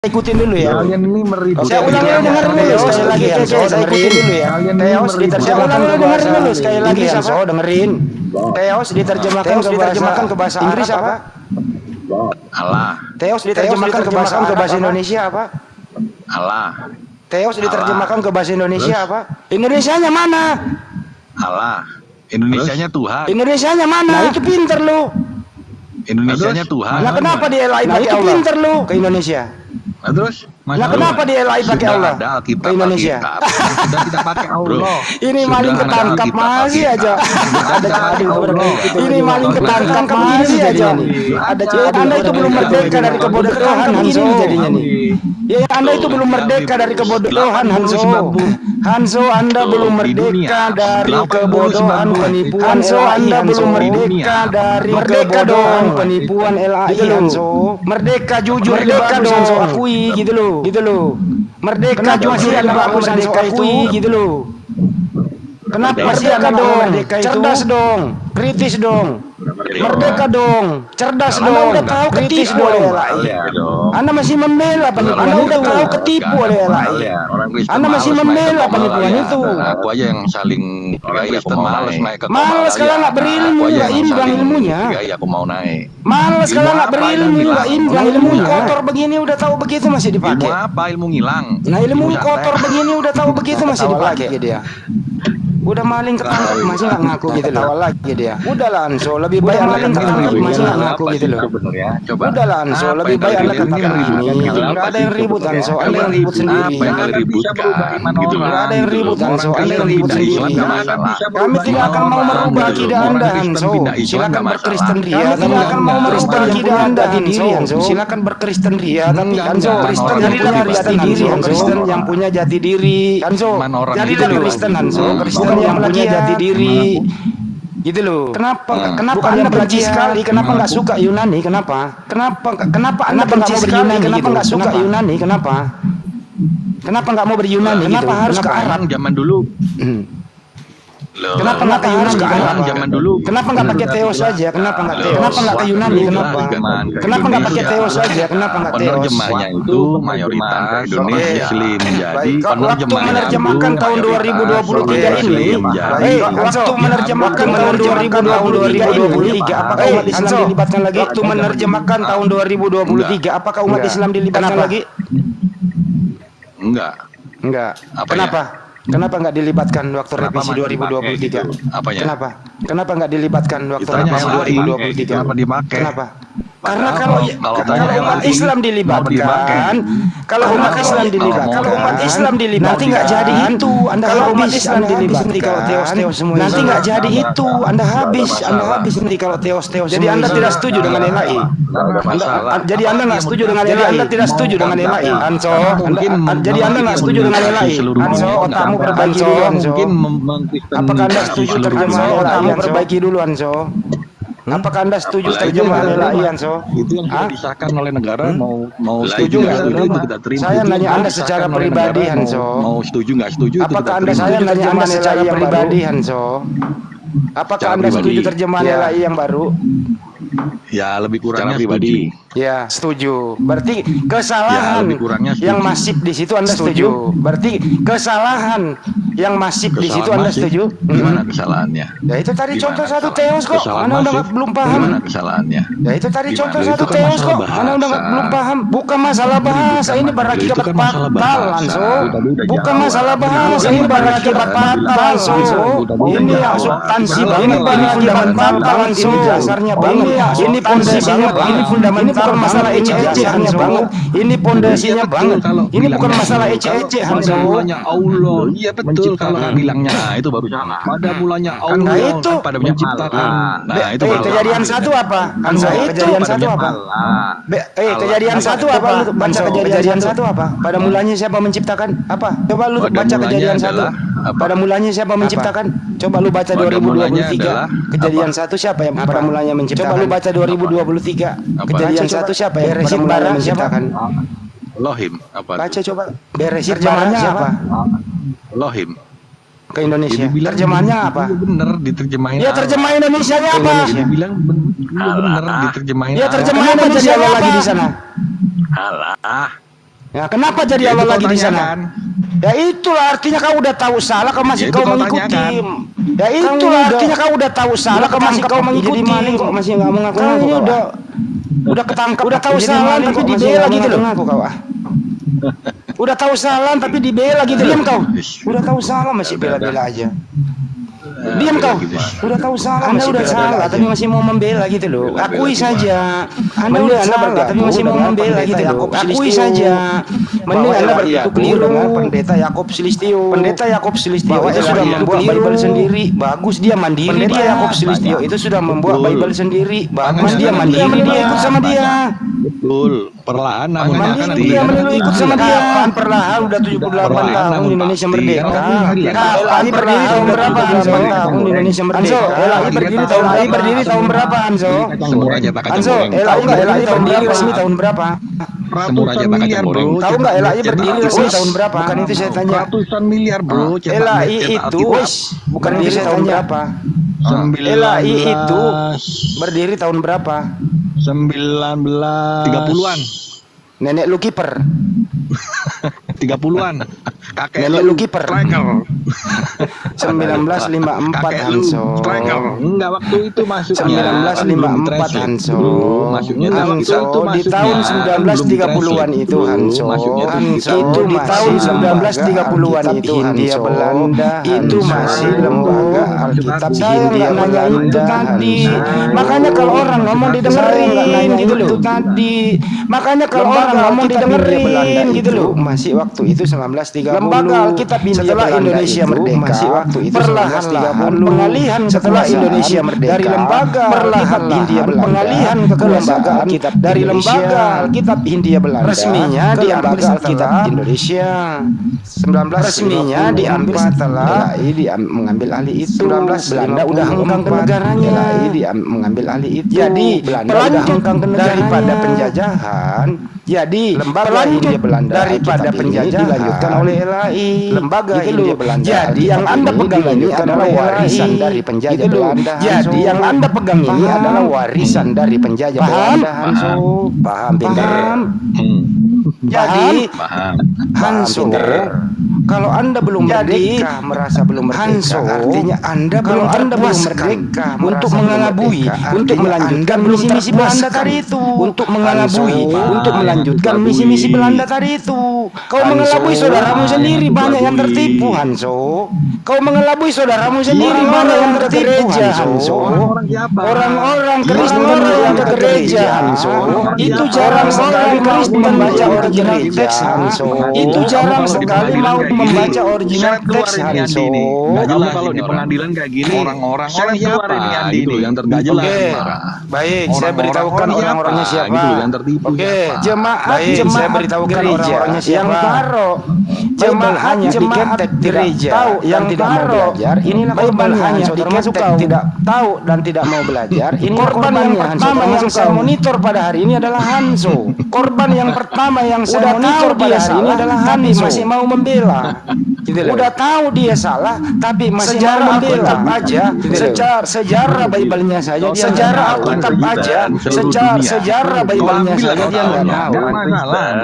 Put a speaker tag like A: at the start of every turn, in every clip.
A: Ikutin dulu ya.
B: Kalian ini meribut.
A: Saya ulang dengar dulu sekali lagi ya. Saya ikutin dulu ya. Teos diterjemahkan ke bahasa dulu sekali lagi ya. So dengerin. Teos diterjemahkan ke bahasa Inggris apa?
C: Allah.
A: Teos diterjemahkan ke bahasa Indonesia apa?
C: Allah.
A: Teos diterjemahkan ke bahasa Indonesia apa? Indonesianya mana?
C: Allah. Indonesianya Tuhan.
A: Indonesianya mana? Nah, itu pinter lu.
C: Indonesianya Tuhan.
A: Nah, kenapa dia lain pakai Allah? Pinter lu ke Indonesia.
C: Nah, terus?
A: Nah, kenapa dia lain pakai Allah? Ke Indonesia.
C: Sudah tidak pakai Allah.
A: Ini maling ketangkap masih aja. Ada ini maling ketangkap masih aja. Ada Anda itu belum merdeka dari kebodohan Hanso jadinya nih. Ya, Anda itu belum merdeka dari kebodohan Hanso. Hanso, Anda belum merdeka dari kebodohan penipuan. Hanso, Anda belum merdeka dari kebodohan penipuan LAI Hanso. Merdeka jujur, merdeka dong, akui gitu loh. Gitu loh. Merdeka jujur yang bagus merdeka itu gitu loh. Kenapa merdeka dong? Cerdas dong, kritis dong. Merdeka dong, cerdas dong, udah tahu ketipu oleh LAI. Anda masih membela penipuan. Anda udah tahu ketipu oleh LAI. Anda masih membela penipuan itu.
C: Aku aja yang saling Kristen malas naik ke
A: malas kalau nggak berilmu, nggak imbang ilmunya.
C: Aku mau naik.
A: Malas kalau nggak berilmu, nggak imbang ilmunya. Kotor begini udah tahu begitu masih dipakai.
C: Ilmu apa? Ilmu ngilang.
A: Nah, ilmu kotor begini udah tahu begitu masih dipakai dia. Udah maling ketangkap masih nggak ngaku gitu loh. Tawa lagi dia. Udahlah Anso, lebih baik maling ketangkap masih nggak ngaku gitu loh. Udahlah Anso, lebih baik Anda katakan ini. Nggak ada yang ribut Anso, Anda yang ribut sendiri. Nggak ada yang ribut Anso, Anda yang ribut sendiri. Kami tidak akan mau merubah akidah Anda Anso. Silakan berkristen ria. Kami tidak akan mau merubah akidah Anda Anso. Silakan berkristen ria. Tapi Anso, Kristen yang punya jati diri Anso. Kristen yang punya jati diri Anso. Jadilah Kristen Anso. Kristen yang punya jati diri gitu loh. Kenapa Anda benci sekali? Kenapa nggak suka Yunani? Kenapa Anda benci sekali? Kenapa nggak suka Yunani? Kenapa nggak mau beryunani? Kenapa harus ke Arab
C: zaman dulu?
A: Kenapa nggak ke Yunani?
C: Zaman dulu.
A: Kenapa nggak pakai Teos saja? Kenapa nggak Teos? Kenapa nggak ke Yunani? Kenapa nggak pakai Teos saja? Kenapa nggak Teos?
C: Penerjemahnya itu mayoritas Indonesia Muslim. Jadi
A: waktu menerjemahkan tahun 2023 ini, waktu menerjemahkan tahun 2023, apakah umat Islam dilibatkan lagi? Waktu menerjemahkan tahun 2023, apakah umat Islam dilibatkan lagi?
C: Enggak.
A: Kenapa? Kenapa nggak dilibatkan waktu revisi 2023? Kenapa nggak dilibatkan waktu revisi 2023? Kenapa? Karena kalau umat Islam dilibatkan, kalau umat Islam dilibatkan, nanti nggak jadi itu. Kalau umat Islam dilibatkan, kalau Teos semua nanti nggak jadi itu. Anda habis nanti kalau Teos. Jadi Anda tidak setuju dengan LAI. Jadi Anda nggak setuju dengan LAI. Anda tidak setuju dengan LAI. Anso, jadi Anda nggak setuju dengan LAI. Anso, otakmu perbaiki dulu Anso. Apakah Anda setuju terjemahan LAI? Perbaiki dulu Anso. Apakah Anda setuju terjemahan LAI Anso?
C: Itu yang sudah disahkan oleh negara, mau setuju nggak setuju itu kita terima.
A: Saya nanya Anda secara pribadi Hanso.
C: Mau setuju nggak setuju itu
A: apakah Anda saya nanya Anda secara pribadi Hanso? Apakah Anda setuju terjemahan LAI yang baru?
C: Ya lebih kurangnya pribadi.
A: Ya setuju. Berarti kesalahan yang masif di situ Anda setuju. Berarti kesalahan yang masif di situ Anda setuju.
C: Gimana kesalahannya?
A: Ya itu tadi contoh satu Teos kok. Anda udah belum paham.
C: Gimana kesalahannya?
A: Ya itu tadi contoh satu Teos kok. Anda udah belum paham. Bukan masalah bahasa, ini berakibat fatal Anso. Bukan masalah bahasa, ini berakibat fatal Anso. Ini substansi banget, ini fundamental Anso. Dasarnya banget. Ini pondasinya banget. Ini fundamental masalah ece-ece banget. Ini pondasinya banget. Ini bukan masalah ece-ece Hanso.
C: Mulanya Allah. Iya betul. Kalau bilangnya itu baru salah. Pada mulanya Allah.
A: Nah itu
C: pada menciptakan. Nah itu
A: kejadian satu apa? Hanso, kejadian satu apa? Kejadian satu apa? Baca kejadian satu apa? Pada mulanya siapa menciptakan? Apa? Coba lu baca kejadian satu. Pada mulanya siapa menciptakan? Coba lu baca 2023. Kejadian satu siapa yang pada mulanya menciptakan? Coba lu baca 2023. Kejadian satu siapa yang beresin barang menciptakan?
C: Lohim apa?
A: Baca coba. Beresin terjemahannya apa?
C: Lohim
A: ke Indonesia. Terjemahannya apa?
C: Bener diterjemahin.
A: Ya terjemahan Indonesianya apa?
C: Dia bilang bener diterjemahin.
A: Ya terjemahan Indonesia apa lagi di sana?
C: Alah.
A: Ya, kenapa jadi
C: Ya,
A: Allah
C: itu
A: lagi
C: kau
A: di sana?
C: tanyakan.
A: Ya itulah artinya kau udah tahu salah, kau masih
C: Ya, itu
A: kau
C: kau
A: mengikuti.
C: tanyakan.
A: Ya itulah artinya kau udah tahu salah, kau masih kau mengikuti. Maling kok masih nggak mau ngaku. Kau ini udah ketangkap, udah tahu salah tapi dibela gitu loh. Ngaku kau ah. Udah tahu salah tapi dibela gitu. Diam kau. Udah tahu salah masih bela-bela aja. Diam kau. Udah tahu salah, Anda udah salah tapi masih mau membela gitu loh. Akui saja. Anda udah salah tapi masih mau membela gitu loh. Akui saja. Mending Anda berpikiran keliru dengan Pendeta Yakob Sulistyo. Pendeta Yakob Sulistyo itu sudah membuat Bible sendiri. Bagus, dia mandiri. Pendeta Yakob Sulistyo itu sudah membuat Bible sendiri. Bagus, dia mandiri, dia ikut sama dia.
C: Betul, perlahan namun
A: Mandiri dia meniru ikut sama dia. Kapan perlahan udah 78 tahun Indonesia merdeka. Kapan berdiri tahun berapa Anso? Tahun Indonesia merdeka. LAI berdiri tahun berapa Anso? Anso, LAI berdiri resmi tahun berapa?
C: Ratusan miliar bro.
A: Tahu nggak LAI berdiri resmi tahun berapa? Bukan itu saya tanya.
C: Ratusan miliar bro.
A: LAI itu, bukan itu saya tahun berapa? LAI itu berdiri tahun berapa?
C: 30-an.
A: Nenek lu kiper.
C: 30-an. Kakek
A: Nenek lu kiper.
C: striker.
A: 1954 Hanso.
C: Striker. Enggak, waktu itu masuknya
A: 1954 Hanso.
C: Masuknya
A: Hanso di tahun 1930-an itu Hanso. Itu di tahun 1930-an itu Hindia Belanda. Itu masih lembaga Alkitab Hindia Belanda tadi. Makanya kalau orang ngomong didengerin gitu loh. Tadi. Makanya kalau orang ngomong didengerin gitu loh. Masih waktu itu 1930. Lembaga Alkitab setelah Indonesia merdeka. Masih waktu itu perlahan-lahan pengalihan setelah Indonesia merdeka dari lembaga Alkitab Hindia Belanda pengalihan ke lembaga Alkitab dari lembaga Alkitab Hindia Belanda resminya diambil Alkitab Indonesia 19 resminya diambil setelah mengambil alih itu. Belanda udah hengkang ke negaranya mengambil alih itu. Jadi Belanda udah hengkang ke negaranya daripada penjajahan. Jadi lembaga Hindia Belanda daripada penjajahan dilanjutkan oleh LAI. Lembaga Hindia Belanda. Jadi yang Anda pegang ini adalah warisan dari penjajah Belanda. Jadi yang Anda pegang ini adalah warisan dari penjajah Belanda. Paham, pintar. Jadi Hanso, kalau Anda belum merdeka, merasa belum merdeka, artinya Anda belum merdeka untuk mengelabui, untuk melanjutkan misi-misi Belanda tadi itu, untuk mengelabui, untuk melanjutkan misi-misi Belanda tadi itu. Kau mengelabui saudaramu sendiri, banyak yang tertipu Hanso. Kau mengelabui saudaramu sendiri, banyak yang tertipu Hanso. Orang-orang Kristen yang ke gereja Hanso, itu jarang sekali Kristen membaca original teks Hanso. Itu jarang sekali mau membaca original teks Hanso.
C: Kamu kalau di pengadilan kayak gini, orang siapa gitu yang tertipu.
A: Baik, saya beritahukan orang-orangnya siapa.
C: Yang tertipu.
A: Oke, jemaat saya beritahukan orang-orangnya siapa. Yang taruh jemaatnya di ketek gereja yang tidak mau belajar, inilah korbannya. Termasuk kau tidak tahu dan tidak mau belajar, ini korban yang pertama yang saya monitor pada hari ini adalah Hanso. Korban yang pertama yang saya monitor pada hari ini adalah Hanso. Masih mau membela. Udah tahu dia salah tapi masih mau membela aja. Sejarah Bible-nya saja dia sejarah Alkitab aja. Sejarah Bible-nya saja dia nggak tahu.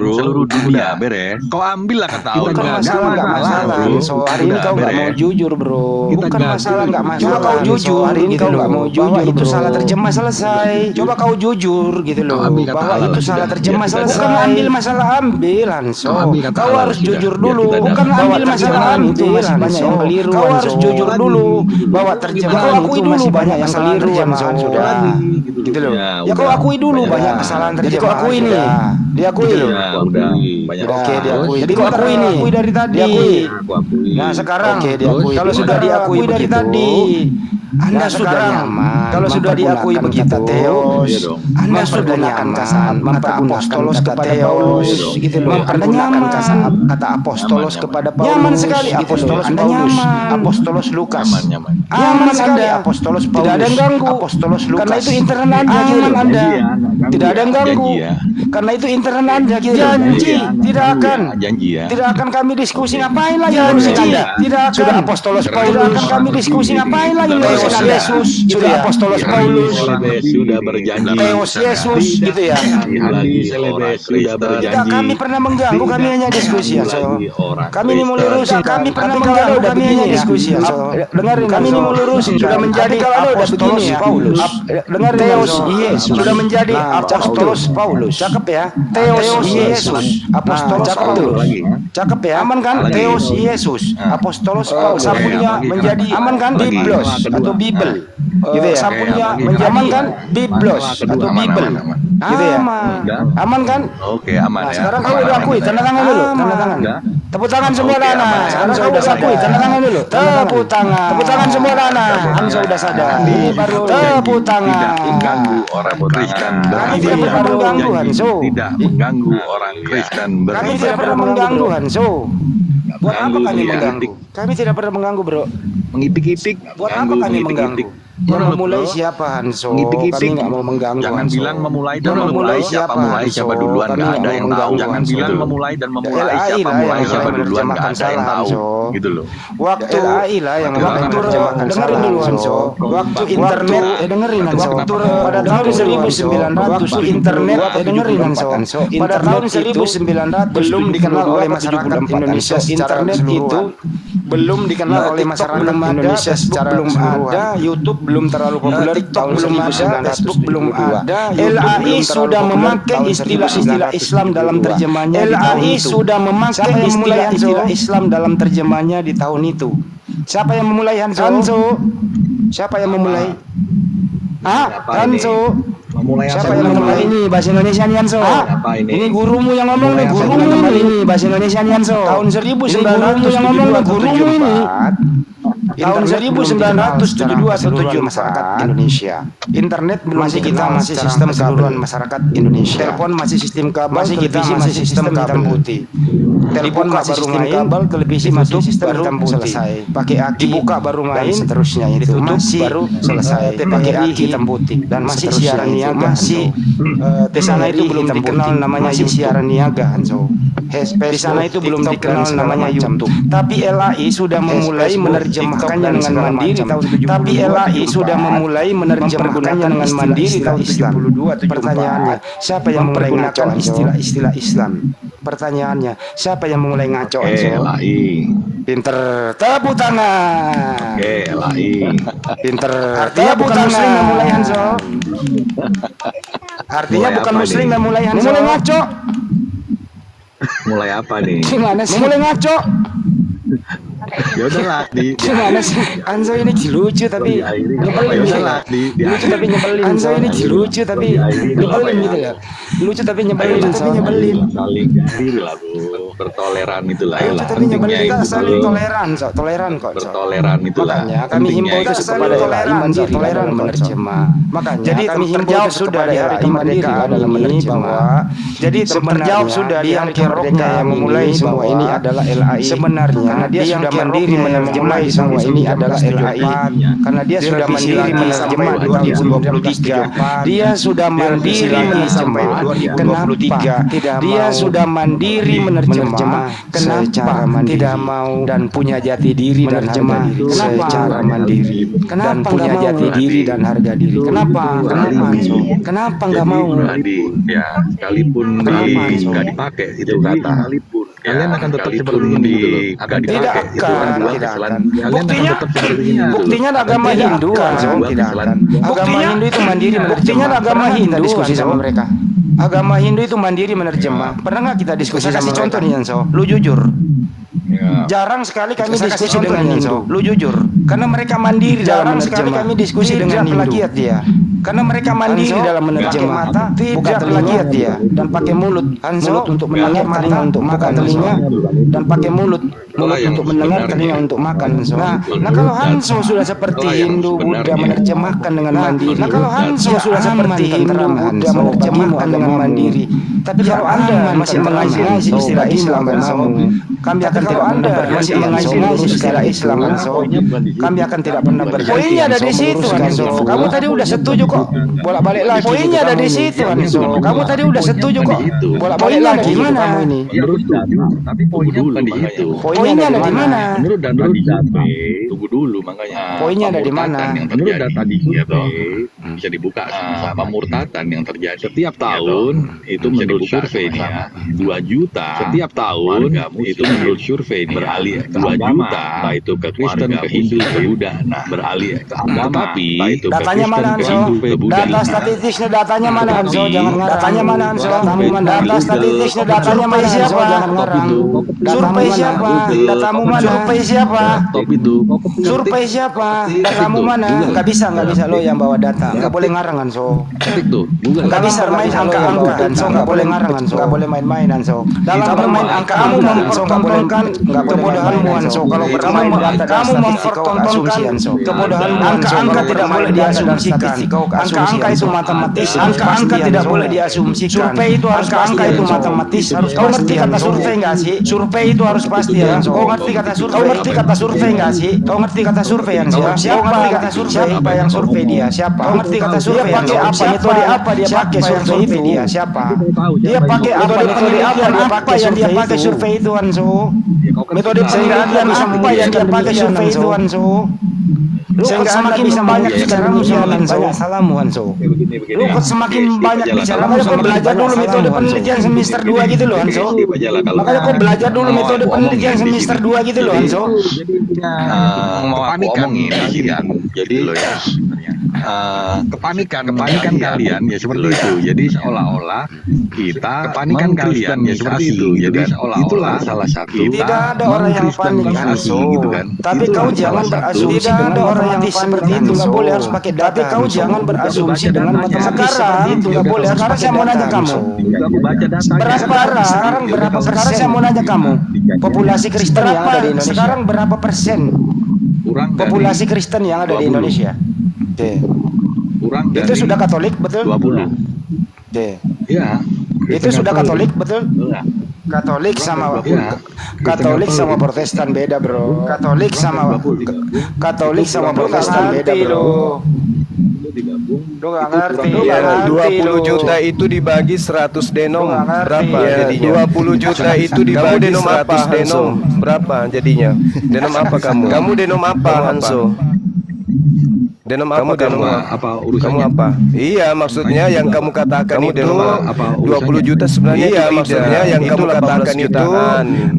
C: Bro, seluruh dunia beres. Kau ambil lah kata
A: Bukan masalah, nggak masalah. So hari ini kau nggak mau jujur bro. Bukan masalah, nggak masalah. Coba kau jujur. Hari ini kau nggak mau jujur. Itu salah terjemah selesai. Coba kau jujur gitu loh. Bahwa itu salah terjemah selesai. Bukan ambil masalah ambil Hanso. Kau harus jujur dulu. Bukan ambil masalah ambil. Masih banyak yang keliru. Kau harus jujur dulu. Bahwa terjemahan itu masih banyak yang keliru Hanso. Sudah. Gitu loh. Ya kau akui dulu banyak kesalahan terjemahan. Jadi kau akui nih. Diakui.
C: Udah banyak.
A: Oke diakui. Jadi kau akui nih. Diakui dari tadi. Nah sekarang kalau sudah diakui dari tadi, Anda sudah nyaman. Kalau sudah diakui begitu, Teos, Anda sudah nyaman kata apostolos kepada Paulus, gitu loh. Anda nyaman kata apostolos kepada Paulus. Nyaman sekali apostolos Paulus, apostolos Lukas. Nyaman sekali apostolos Paulus. Tidak ada yang ganggu. Apostolos Lukas. Karena itu internal aja, nyaman Anda. Tidak ada yang ganggu. Karena itu internal. pintaran Anda gitu. Janji tidak akan.
C: Janji ya.
A: Tidak akan kami diskusi ngapain lagi ngurusin Anda. Tidak akan. Sudah Apostolos Paulus. Tidak akan kami diskusi ngapain lagi ngurusin Anda. Yesus. Sudah Apostolos Paulus.
C: Sudah berjanji.
A: Teos Yesus gitu ya.
C: Sudah berjanji.
A: Tidak kami pernah mengganggu, kami hanya diskusi ya. So. Kami ini mau lurusin. Kami pernah mengganggu, kami hanya diskusi ya. So. Dengarin, kami ini mau lurusin. Sudah menjadi Apostolos Paulus. Dengarin, Teos Yesus. Sudah menjadi Apostolos Paulus. Cakep ya. Teos Yesus. Apostolos Paulus. Cakep ya. Aman kan? Teos Yesus. Apostolos Paulus. Sapunya menjadi aman kan? Biblos atau Bible. Gitu ya. Sapunya menjadi aman kan? Biblos atau Bible. Gitu ya. Aman kan?
C: Oke, aman
A: Nah,
C: ya.
A: sekarang kamu udah akui, tanda tangan dulu, tanda tangan. Tepuk tangan semua Nana. Sekarang kamu udah akui, tanda tangan dulu. Tepuk tangan. Tepuk tangan semua Nana. Hanso udah sadar. Baru tepuk tangan.
C: Mengganggu orang Kristen.
A: Kami tidak pernah mengganggu Hanso.
C: Tidak mengganggu orang Kristen.
A: Kami tidak pernah mengganggu Hanso. Buat apa kami mengganggu? Kami tidak pernah mengganggu, Bro.
C: Mengipik-ipik.
A: Buat apa kami mengganggu? Yang memulai siapa Hanso? Kami nggak mau mengganggu.
C: Jangan
A: Hanso.
C: bilang memulai dan
A: Yang
C: memulai siapa mulai siapa
A: Hanso?
C: duluan,
A: Kami
C: nggak
A: nggak
C: ada
A: mau
C: yang tahu.
A: mengganggu,
C: Jangan
A: Hanso.
C: bilang memulai dan memulai
A: LAI
C: siapa
A: lah
C: mulai
A: yang
C: siapa duluan, nggak
A: menerjemahkan
C: ada yang
A: salah,
C: tahu.
A: Hanso.
C: Gitu loh.
A: Waktu LAI lah yang menerjemahkan
B: dengerin dulu Hanso.
A: Waktu internet dengerin Hanso. Pada tahun 1900 internet dengerin Hanso. Pada tahun 1900 belum dikenal oleh masyarakat Indonesia. Internet itu belum dikenal oleh masyarakat Indonesia secara belum ada, YouTube belum terlalu populer, TikTok belum ada, Facebook belum ada. LAI sudah memakai istilah-istilah Islam dalam terjemahnya. LAI sudah memakai istilah-istilah Islam dalam terjemahnya di tahun itu. Siapa yang memulai Hanso? Siapa yang memulai? Hanso. Siapa yang memulai ini bahasa Indonesia nih Hanso? Ini gurumu yang ngomong nih, gurumu ini bahasa Indonesia nih Hanso. Tahun 1900 yang ngomong nih, gurumu ini. Tahun 1972 atau 7 masyarakat Indonesia. Internet belum masih kita masih sistem keseluruhan masyarakat Indonesia. Telepon masih sistem kabel, masih kita masih sistem hitam putih. Telepon masih sistem kabel, televisi masih sistem hitam putih. Selesai. Pakai aki dibuka baru main, seterusnya itu masih baru selesai. Pakai aki hitam putih dan masih siaran niaga. Masih di sana itu belum dikenal namanya siaran niaga Hanso. Di sana itu belum dikenal namanya YouTube. Tapi LAI sudah memulai menerjemahkannya dengan mandiri tahun 72. Tapi LAI sudah memulai menerjemahkannya dengan mandiri tahun 72. Pertanyaannya, siapa yang mulai ngaco istilah-istilah Islam? Pertanyaannya, siapa yang mulai ngaco?
C: LAI.
A: Pinter, tepuk tangan.
C: Oke, LAI.
A: Pinter. Artinya bukan Muslim yang mulai Hanso. Artinya bukan Muslim yang mulai Hanso. Mulai ngaco.
C: Mulai apa nih?
A: Gimana sih? Mulai ngaco.
C: Ya udahlah
A: Gimana sih? Hanso ini lucu tapi nyebelin gitu lah. Lucu tapi nyebelin. Hanso ini lucu tapi nyebelin gitu lah. Lucu tapi nyebelin.
C: Saling diri lah Bu. Bertoleran itulah.
A: Lucu tapi nyebelin. Kita saling toleran, toleran kok.
C: Bertoleran itulah.
A: Makanya kami himbau itu kepada toleran mandiri toleran menerjemah. Makanya jadi kami himbau sudah di hari kemerdekaan adalah menerjemah. Jadi terjawab sudah di hari kemerdekaan yang memulai semua ini adalah LAI. Sebenarnya dia sudah mandiri menerjemah semua ini adalah LAI karena dia sudah mandiri menerjemah 2023. Dia sudah mandiri menerjemah. Kenapa dia sudah mandiri menerjemah? Kenapa tidak mau dan punya jati diri dan harga diri secara mandiri? Kenapa punya jati diri dan harga diri? Kenapa? Kenapa nggak mau?
C: Ya, sekalipun nggak dipakai itu kata. Kalian akan tetap seperti ini gitu loh. Akan dipakai.
A: Tidak akan. Buktinya agama Hindu tidak akan. Agama Hindu itu mandiri menerjemah. Buktinya agama Hindu diskusi sama mereka. Agama Hindu itu mandiri menerjemah. Pernah nggak kita diskusi sama mereka? Contoh nih Hanso, lu jujur. Jarang sekali kami diskusi dengan Hindu. Lu jujur. Karena mereka mandiri dalam menerjemah. Jarang sekali kami diskusi dengan Hindu. Plagiat dia. Karena mereka mandiri dalam menerjemah. Mata, tidak plagiat dia dan pakai mulut. Hanso untuk mendengar, telinga untuk makan, telinga dan pakai mulut untuk mendengar, telinga untuk makan. Nah kalau Hanso sudah seperti Hindu Buddha menerjemahkan dengan mandiri. Nah kalau Hanso sudah seperti Hindu Buddha menerjemahkan dengan mandiri. Tapi kalau Anda masih mengaji istilah Islam kami akan tidak Anda masih mengaji istilah Islam kami akan tidak pernah berhenti. Poinnya ada di situ Anso. Kamu tadi udah setuju kok. Bolak-balik lagi. Poinnya ada di situ Anso. Kamu tadi udah setuju kok. Bolak-balik lagi gimana kamu ini?
C: Tapi poinnya bukan di itu.
A: Poinnya ada di mana?
C: Menurut data di survei, tunggu dulu makanya.
A: Poinnya ada di mana?
C: Menurut data di survei bisa dibuka pemurtatan yang terjadi setiap tahun itu menurut survei nih ya 2 juta setiap tahun itu menurut survei nih beralih ke 2 juta baik itu ke Kristen, ke Hindu, ke Buddha. Nah beralih ke agama tapi itu
A: datanya mana Anso? Data statistiknya datanya mana Anso? Jangan ngarang. Datanya mana Anso? Data statistiknya datanya mana siapa? Jangan ngarang. Survei siapa? Datamu mana? Survei siapa? Survei siapa? Datamu mana? Nggak bisa lo yang bawa data. Nggak boleh ngarang Anso. Nggak bisa main angka-angka Anso. Nggak boleh ngarang Anso. Nggak boleh main-main Anso. Dalam bermain angka kamu mempertontonkan kebodohanmu Anso. Kalau bermain data kamu mempertontonkan kebodohanmu. Angka-angka tidak boleh diasumsikan. Angka-angka itu matematis. Angka-angka tidak boleh diasumsikan. Survei itu harus angka itu matematis. Kau ngerti kata survei nggak sih? Survei itu harus pasti Anso. Kau ngerti kata survei? Kau ngerti kata survei nggak sih? Kau ngerti kata survei Anso? Siapa kata survei? Siapa yang survei dia? Siapa? Kau ngerti kata survei? Dia pakai apa? Metode apa dia pakai survei itu? Dia siapa? Dia pakai apa? Metode apa yang dia pakai survei itu Anso? Metode penelitian apa yang dia pakai survei itu Anso? Sehingga semakin banyak bicaramu banyak salahmu Anso. Lu kok semakin banyak bicaramu, kau belajar dulu metode penelitian semester 2 gitu loh Anso. Makanya kau belajar dulu metode penelitian semester 2 gitu loh Anso.
C: Mau aku omongin jadi lo ya kepanikan kalian ya seperti itu. Jadi seolah-olah kita kepanikan kalian ya seperti itu. Jadi seolah-olah salah satu
A: tidak ada orang yang panik Anso gitu kan. Tapi kau jangan berasumsi dengan orang yang seperti itu. Nggak boleh harus pakai data. Tapi kau jangan berasumsi dengan matematis seperti itu. Nggak boleh. Sekarang saya mau nanya kamu. Berapa persen? Saya mau nanya kamu. Populasi Kristen yang ada di Indonesia. Sekarang berapa persen? Populasi Kristen yang ada di Indonesia. Itu sudah Katolik betul?
C: 20. Ya.
A: Itu sudah Katolik betul? Katolik sama Protestan beda bro. Katolik sama Protestan beda bro. Lu nggak ngerti.
B: 20 juta itu dibagi 100 denom berapa jadinya? 20 juta itu dibagi 100 denom berapa jadinya? Denom apa kamu? Kamu denom apa Hanso? Denom apa kamu?
C: Apa urusannya?
B: Kamu apa? Iya, maksudnya yang kamu katakan itu 20 juta sebenarnya. Iya, maksudnya yang kamu katakan itu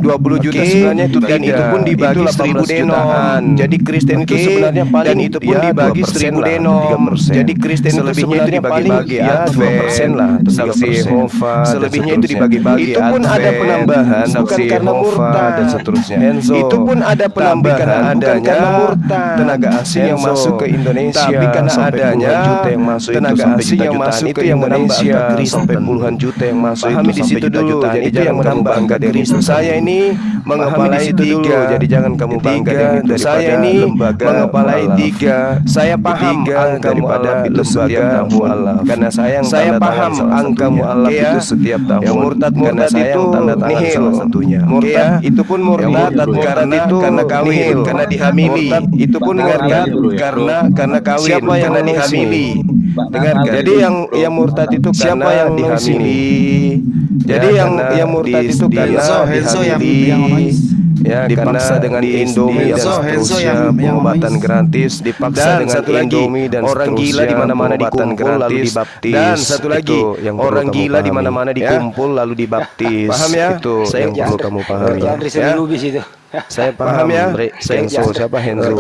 B: 20 juta sebenarnya itu dan itu pun dibagi 1000 denom. Jadi Kristen itu sebenarnya paling dan itu pun dibagi 1000 denom. Jadi Kristen itu sebenarnya dibagi-bagi ya 2% lah. Saksi Yehova. Selebihnya itu dibagi-bagi. Itu pun ada penambahan bukan karena murtad dan seterusnya. Itu pun ada penambahan bukan karena murtad. Tenaga asing yang masuk ke Indonesia. Tapi karena adanya tenaga asing yang masuk ke Indonesia sampai puluhan juta yang masuk itu di situ dulu. Jadi itu yang menambah angka Kristen. Saya ini mengepalai 3. Jadi jangan kamu bangga dengan itu. Saya ini mengepalai 3. Saya paham angka mu'alaf itu setiap tahun. Karena saya paham angka mu'alaf itu setiap tahun. Yang murtad itu nihil satunya. Murtad itu pun murtad karena kawin, karena dihamili. Itu pun murtad karena kawin, siapa yang karena dihamili. Dengarkan. Jadi yang murtad itu siapa yang dihamili. Jadi yang murtad itu karena dihamili. Ya, dipaksa dengan Indomie dan seterusnya, pengobatan gratis, dipaksa dengan Indomie dan orang gila di mana-mana dikumpul lalu dibaptis. Dan satu lagi, orang gila di mana-mana dikumpul lalu dibaptis. Paham ya? Itu yang perlu kamu pahami. Ya. Saya paham ya. Henso siapa Henso?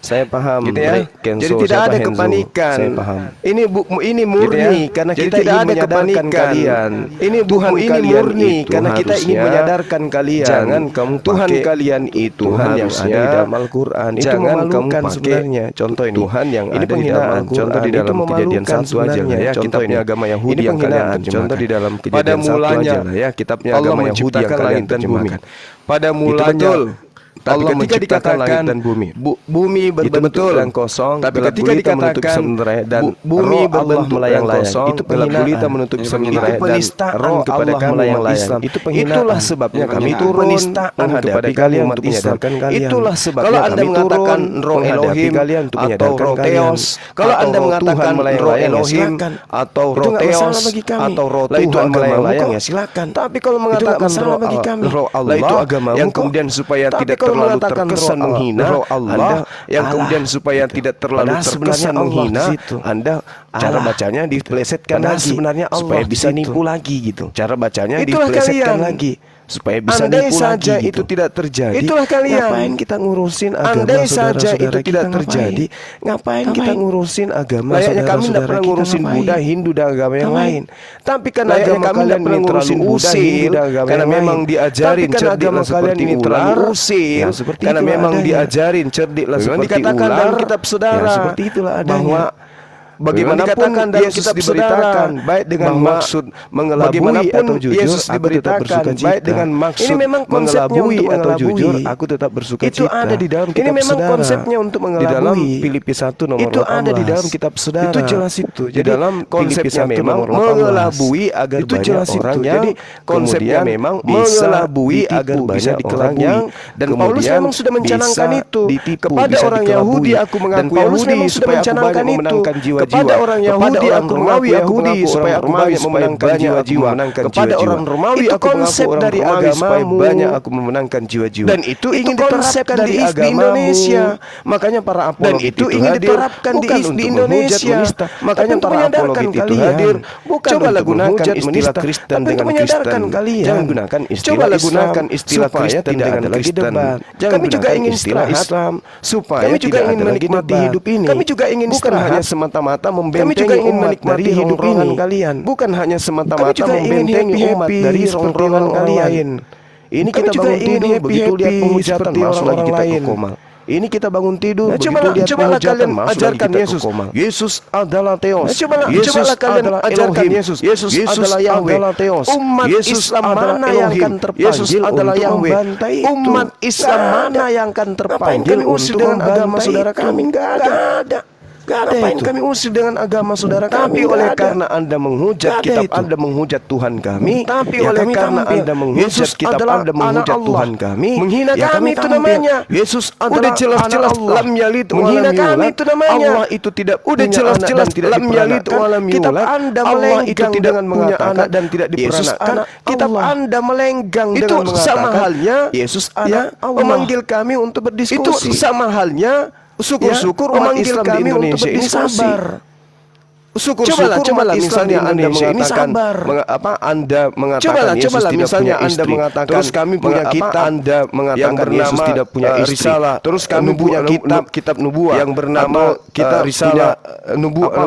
B: Saya paham gitu ya. Jadi tidak ada kepanikan. Saya paham. Ini murni gitu ya? Karena kita ingin menyadarkan kalian. Ini Tuhan ini murni karena kita ingin menyadarkan kalian. Jangan kamu Tuhan kalian itu Tuhan yang ada di dalam Al-Qur'an. Itu memalukan sebenarnya. Contoh ini Tuhan yang ada di dalam Al-Qur'an. Contoh di dalam Kejadian 1 aja ya. Kitabnya agama Yahudi yang kalian terjemahkan. Contoh di dalam Kejadian 1 aja ya. Kitabnya agama Yahudi yang kalian terjemahkan. Pada mulanya Allah menciptakan langit dan bumi. Bumi berbentuk dan kosong. Tapi ketika dikatakan bumi berbentuk melayang-layang, itu penghinaan. Menutup sementara dan roh kepada kami umat Islam. Itu penghinaan. Itulah sebabnya kami turun kepada kalian untuk menyadarkan kalian. Itulah sebabnya Anda mengatakan roh Elohim atau roh Theos, kalau Anda mengatakan roh Elohim atau roh Theos atau roh Tuhan melayang-layang, ya silakan. Tapi kalau mengatakan roh Allah itu agama yang kemudian supaya tidak terlalu terkesan menghina roh Allah, yang kemudian supaya tidak terlalu terkesan menghina Anda, cara bacanya dipelesetkan lagi sebenarnya supaya bisa nipu lagi gitu. Cara bacanya dipelesetkan lagi supaya bisa nipu saja lagi, itu tidak terjadi. Itulah kalian. Ngapain kita ngurusin agama? Andai saja itu tidak terjadi, ngapain kita ngurusin agama? Layaknya kami tidak pernah ngurusin Buddha, Hindu dan agama yang lain. Tapi karena agama kalian ini terlalu usil, karena memang diajarin cerdiklah seperti ular, usil, karena memang diajarin cerdiklah seperti ular. Dalam kitab saudara, seperti itulah adanya. Bagaimanapun Yesus diberitakan baik dengan maksud mengelabui atau jujur, aku tetap bersuka cita. Baik dengan maksud mengelabui atau jujur, aku tetap bersuka cita. Itu ada di dalam kitab saudara. Ini memang konsepnya untuk mengelabui. Di dalam Filipi 1 nomor 18. Itu ada di dalam kitab saudara. Itu jelas itu. Jadi dalam konsepnya memang mengelabui agar banyak orang yang konsepnya memang mengelabui agar banyak orang yang, dan Paulus memang sudah mencanangkan itu kepada orang Yahudi. Aku mengaku Yahudi supaya aku banyak memenangkan jiwa kepada orang Yahudi, aku mengaku Yahudi supaya aku banyak memenangkan jiwa-jiwa. Kepada orang Romawi, aku mengaku orang Romawi supaya banyak aku memenangkan jiwa-jiwa. Dan itu ingin diterapkan di Indonesia. Makanya para apologit itu ingin diterapkan di Indonesia. Makanya para apologit itu hadir. Cobalah gunakan istilah Kristen dengan Kristen. Jangan gunakan istilah istilah Kristen dengan Kristen. Kami juga ingin istilah Islam supaya kami juga ingin menikmati hidup ini. Kami juga ingin bukan hanya semata-mata membentengi umat dari hidup ini kalian, bukan hanya semata-mata membentengi umat dari ronrongan kalian. Ini kita bangun tidur begitu lihat penghujatan masuk lagi kita ke koma. Ini kita bangun tidur begitu lihat penghujatan masuk lagi kita ke koma. Yesus adalah Theos. Yesus adalah Elohim. Yesus adalah Yahweh. Umat Islam mana yang akan terpanggil adalah Yahweh. Umat Islam mana yang akan terpanggil untuk dengan agama saudara kami? Enggak ada. Ngapain kami usir dengan agama saudara kami? Tapi oleh karena Anda menghujat kitab Anda, menghujat Tuhan kami. Tapi oleh karena Anda menghujat kitab Anda, menghujat Tuhan kami, menghina kami, itu namanya Yesus adalah jelas-jelas lam yalid menghina kami, itu namanya Allah itu tidak udah jelas-jelas lam yalid walam yulad. Kitab Anda Allah itu tidak punya anak dan tidak diperanakkan. Kitab Anda melenggang dengan mengatakan sama halnya Yesus Allah memanggil kami untuk berdiskusi. Itu sama halnya syukur-syukur umat Islam di Indonesia ini sabar. Cobalah misalnya Anda mengatakan Anda mengatakan Yesus tidak punya istri. Terus kami punya kitab Anda mengatakan Yesus tidak punya risalah. Terus kami punya kitab nubuat yang bernama kita risalah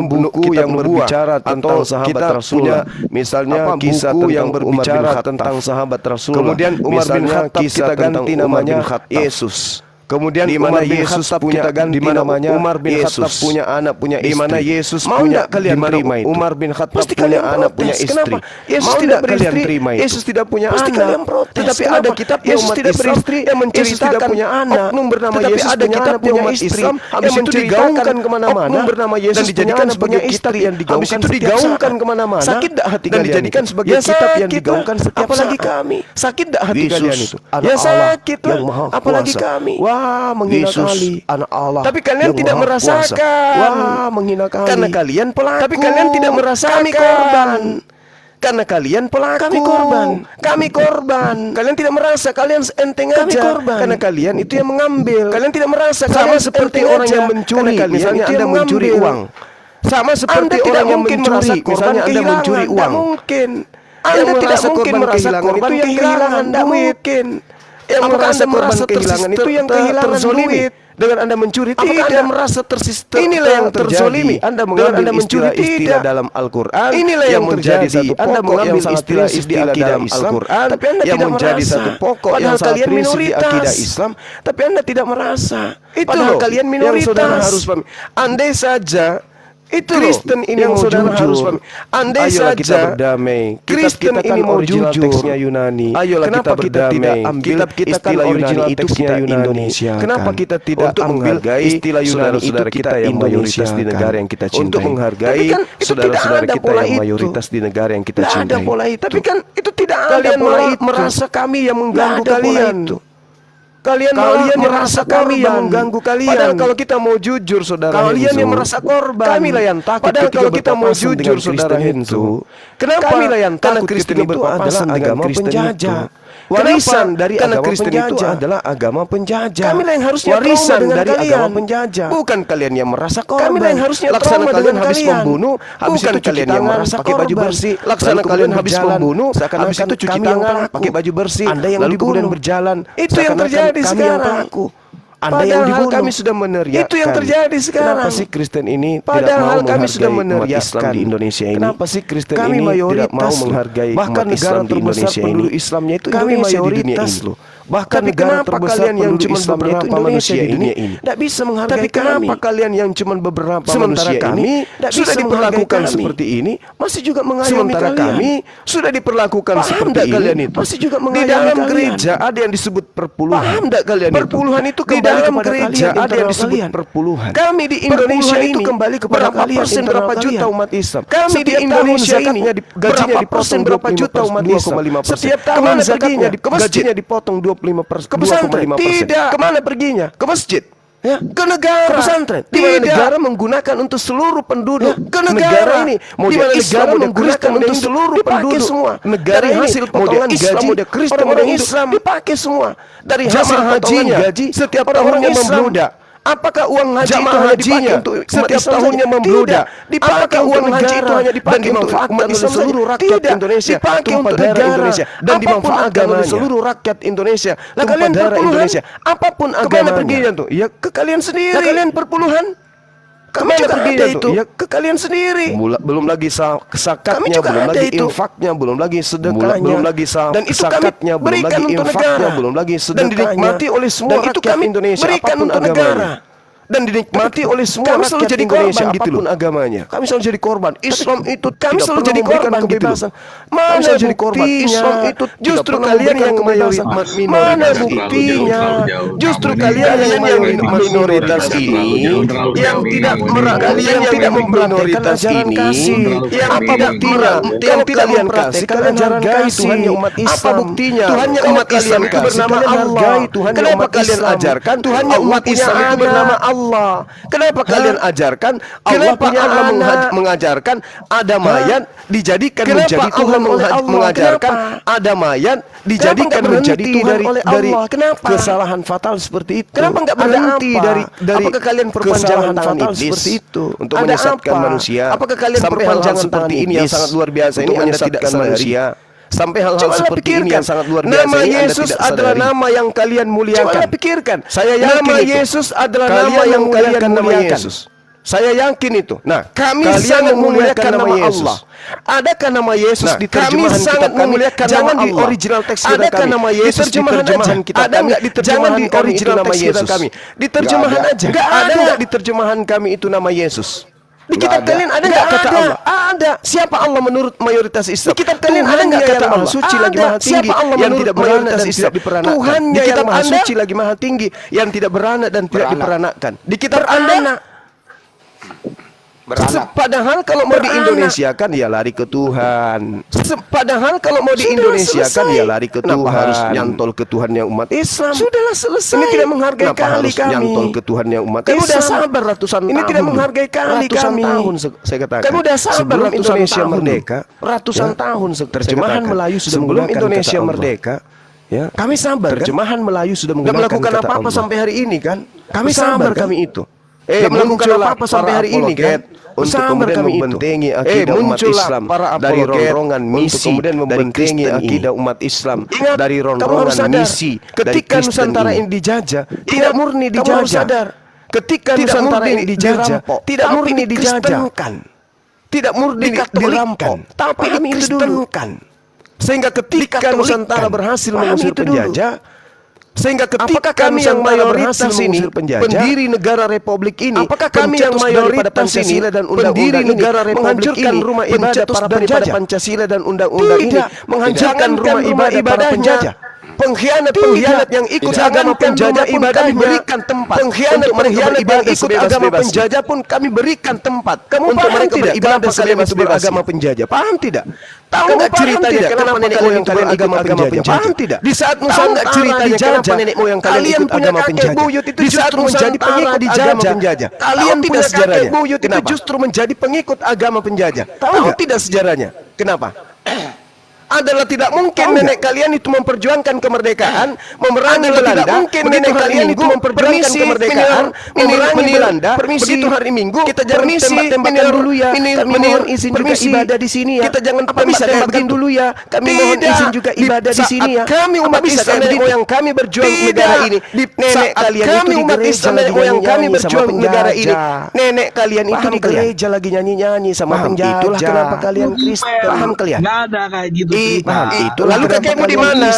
B: buku yang berbicara tentang sahabat Rasulullah. Misalnya kisah yang berbicara tentang sahabat Rasulullah. Kemudian Umar bin Khattab kita ganti namanya Yesus. Kemudian di mana Yesus punya ganti namanya Umar bin Khattab punya anak punya istri. Di mana Yesus punya kalian terima itu? Umar bin Khattab punya anak punya istri. Yesus tidak kalian terima itu? Yesus tidak punya anak. Tetapi ada kitab Yesus tidak beristri yang menceritakan punya anak. Oknum bernama Yesus ada kitab punya istri yang menceritakan kemana-mana. Oknum bernama Yesus dan dijadikan sebagai istri yang digaungkan itu digaungkan kemana-mana. Sakit tidak hati kalian? Dan dijadikan sebagai kitab yang digaungkan setiap apalagi kami. Sakit tidak hati kalian itu? Ya sakit lah. Apalagi kami. Wah, menghina kali anak Allah. Tapi kalian tidak merasakan. Wah, menghina kali. Karena kalian pelaku. Tapi kalian tidak merasakan. Kami korban. Karena kalian pelaku. Kami korban. Kami korban. Kalian tidak merasa. Kalian enteng aja. Kami korban. Karena kalian itu yang mengambil. Kalian tidak merasa. Sama seperti orang yang mencuri. Misalnya Anda mencuri uang. Sama seperti orang yang mencuri. Misalnya Anda mencuri uang. Mungkin. Anda tidak mungkin merasa korban yang kehilangan duit. Apakah Anda merasa kehilangan itu yang kehilangan duit dengan Anda mencuri? Tidak. Anda merasa tersisa. Inilah yang terzolimi. Anda mengambil istilah dalam Al-Quran. Inilah yang menjadi satu pokok yang sangat prinsip di akidah Al-Quran. Tapi Anda tidak menjadi satu pokok yang sangat prinsip di akidah Islam. Tapi Anda tidak merasa. Itu loh kalian minoritas. Yang saudara harus pahami. Andai saja Itu Kristen ini yang saudara harus pahami. Andai saja kita berdamai, Kristen ini mau jujur, teksnya Yunani. Ayolah kenapa kita tidak ambil istilah Yunani itu kita Indonesia? Kenapa kita tidak menghargai istilah Yunani saudara kita yang mayoritas di negara yang kita cintai? Untuk menghargai saudara-saudara kita yang mayoritas di negara yang kita cintai. Tidak ada pola itu. Tapi kan itu tidak ada pola itu. Merasa kami yang mengganggu kalian. Kalian merasa kami yang mengganggu kalian. Padahal kalau kita mau jujur saudara, kalian yang merasa korban. Kami lah yang takut. Padahal kalau kita mau jujur saudara Henzo, kenapa? Kami lah yang takut. Kristen itu adalah agama penjajah. Warisan dari agama Kristen itu adalah agama penjajah. Kami lah yang harusnya warisan dari agama penjajah. Bukan kalian yang merasa korban. Kami lah yang harusnya laksana kalian habis membunuh, habis itu kalian yang merasa pakai baju bersih. Laksana kalian habis membunuh, habis itu cuci tangan, pakai baju bersih. Anda yang kemudian berjalan. Itu yang terjadi sekarang. Padahal kami sudah meneriakkan. Itu yang terjadi sekarang. Kenapa sih Kristen ini tidak mau menghargai umat Islam di Indonesia ini? Kenapa sih Kristen ini tidak mau menghargai umat Islam di Indonesia ini? Islamnya itu kami mayoritas loh. Bahkan negara terbesar yang cuma beberapa manusia ini tidak bisa menghargai. Tapi kenapa kalian yang cuma beberapa manusia ini sudah diperlakukan seperti ini masih juga mengayomi kalian? Sementara kami sudah diperlakukan seperti ini masih juga mengayomi kalian. Di dalam gereja ada yang disebut perpuluhan. Paham tidak kalian? Perpuluhan itu kembali dalam gereja ada yang disebut perpuluhan. Kami di Indonesia ini kembali kepada kalian berapa juta umat Islam. Kami di Indonesia ini gajinya dipotong berapa juta umat Islam. Setiap tahun gajinya dipotong 25%. Ke pesantren? Tidak. Kemana perginya? Ke masjid. Ya, ke negara. Ke pesantren. Di mana negara menggunakan untuk seluruh penduduk. Ke negara ini. Di mana negara menggunakan untuk seluruh penduduk semua. Negara ini hasil potongan gaji orang Islam dipakai semua. Dari hasil hajinya gaji setiap tahunnya membludak. Apakah uang haji itu hanya dipakai untuk setiap tahunnya membludak? Apakah uang haji itu hanya dipakai untuk umat Islam seluruh rakyat Indonesia, dipakai untuk negara Indonesia dan dimanfaatkan oleh seluruh rakyat Indonesia, tumpah darah Indonesia, apapun agamanya. Kemana perginya tuh? Ya ke kalian sendiri. Kalian perpuluhan? Kemana perginya tuh? Ya ke kalian sendiri. Belum lagi zakatnya, belum lagi infaknya, belum lagi sedekahnya, belum lagi zakatnya, belum lagi infaknya, belum lagi sedekahnya. Dan dinikmati oleh semua rakyat Indonesia apapun agamanya. Dan dinikmati oleh semua kami selalu jadi korban gitu loh. Agamanya. Kami selalu jadi korban. Islam itu kami selalu jadi korban kebebasan. Mana jadi korban? Islam itu justru kalian yang mayoritas. Mana buktinya? Justru kalian yang minoritas ini yang tidak kalian yang tidak minoritas ini yang apa buktinya? Yang tidak memperhatikan ajaran Tuhannya umat Islam. Apa buktinya? Tuhannya umat Islam itu bernama Allah. Kenapa kalian ajarkan Tuhannya umat Islam itu bernama Allah? Kenapa kalian ajarkan Allah punya anak? Mengajarkan ada mayat dijadikan menjadi Tuhan, mengajarkan ada mayat dijadikan menjadi Tuhan dari kesalahan fatal seperti itu. Kenapa enggak berhenti dari apakah kalian perpanjangan tangan seperti itu untuk menyesatkan manusia? Apakah kalian perpanjangan seperti ini yang sangat luar biasa ini Anda tidak manusia? Sampai hal-hal seperti ini yang sangat luar biasa nama Yesus adalah nama yang kalian muliakan. Coba pikirkan. Saya yakin nama Yesus adalah nama yang kalian muliakan. Saya yakin itu. Nah, kami sangat memuliakan nama Allah. Adakah nama Yesus di terjemahan kitab kami? Jangan di original teks kita kami. Adakah nama Yesus di terjemahan kita? Ada enggak di terjemahan di original teks kita kami? Di terjemahan aja. Ada enggak di terjemahan kami itu nama Yesus? Di kitab kalian ada nggak kata Allah? Ada. Siapa Allah menurut mayoritas Islam? Di kitab kalian ada nggak kata Allah? Suci lagi maha tinggi yang tidak beranak dan tidak diperanakkan. Tuhannya yang maha suci lagi maha tinggi yang tidak beranak dan tidak diperanakkan. Di kitab Anda padahal kalau mau di Indonesia kan ya lari ke Tuhan. Padahal kalau mau di Indonesia kan ya lari ke Tuhan. Harus nyantol ke Tuhan yang umat Islam. Sudahlah selesai. Ini tidak menghargai kali kami. Nyantol ke Tuhan yang umat Islam. Kamu udah sabar ratusan tahun. Ini tidak menghargai kali kami. Tahun saya katakan. Kamu udah sabar sebelum Indonesia merdeka. Ratusan tahun terjemahan Melayu sudah sebelum Indonesia merdeka. Ya, kami sabar. Terjemahan Melayu sudah melakukan apa-apa sampai hari ini kan? Kami sabar kami itu. Melakukan apa-apa sampai hari ini kan? Untuk kemudian membentengi akidah umat Islam dari ronrongan misi, kemudian membentengi akidah umat Islam dari ronrongan misi. Ketika Nusantara ini dijajah, tidak murni dijajah. Ketika Nusantara ini dijajah, tidak murni dijajah, tidak murni dirampok, tapi dikristenkan. Sehingga ketika Nusantara berhasil mengusir penjajah, Sehingga ketika kami yang mayoritas ini, pendiri negara Republik ini, apakah kami yang mayoritas ini, pendiri negara Republik ini, rumah ibadah para penjajah Pancasila dan undang-undang ini, menghancurkan rumah ibadah para penjajah? Pengkhianat-pengkhianat yang ikut agama penjajah ibadahnya berikan tempat. Pengkhianat-pengkhianat yang ikut agama penjajah pun kami berikan tempat. Kamu untuk mereka beribadah sebebas-bebasnya. Agama penjajah, paham tidak? Tahu nggak ceritanya kenapa nenek moyang kalian agama penjajah? Paham tidak? Di saat Nusantara ceritanya kenapa nenek moyang kalian ikut agama penjajah? Di saat menjadi pengikut agama penjajah, kalian tidak sejarahnya. Itu justru menjadi pengikut agama penjajah. Tahu tidak sejarahnya? Kenapa? Adalah tidak mungkin nenek kalian itu memperjuangkan kemerdekaan, memerangi Belanda. Tidak mungkin nenek kalian itu memperjuangkan kemerdekaan, memerangi Belanda. Begitu hari Minggu kita jangan tembak-tembakan dulu ya. Kami mohon izin juga ibadah di sini ya. Kita jangan tembak-tembakan dulu ya. Kami mohon izin juga ibadah di sini ya. Kami umat Islam nenek moyang kami berjuang negara ini. Nenek kalian itu di gereja lagi nyanyi-nyanyi sama penjajah. Nenek kalian itu di gereja lagi nyanyi-nyanyi sama penjajah. Itulah kenapa kalian Kristen. Paham kalian?
C: Nggak ada kayak gitu.
B: Itu lalu kakekmu di mana?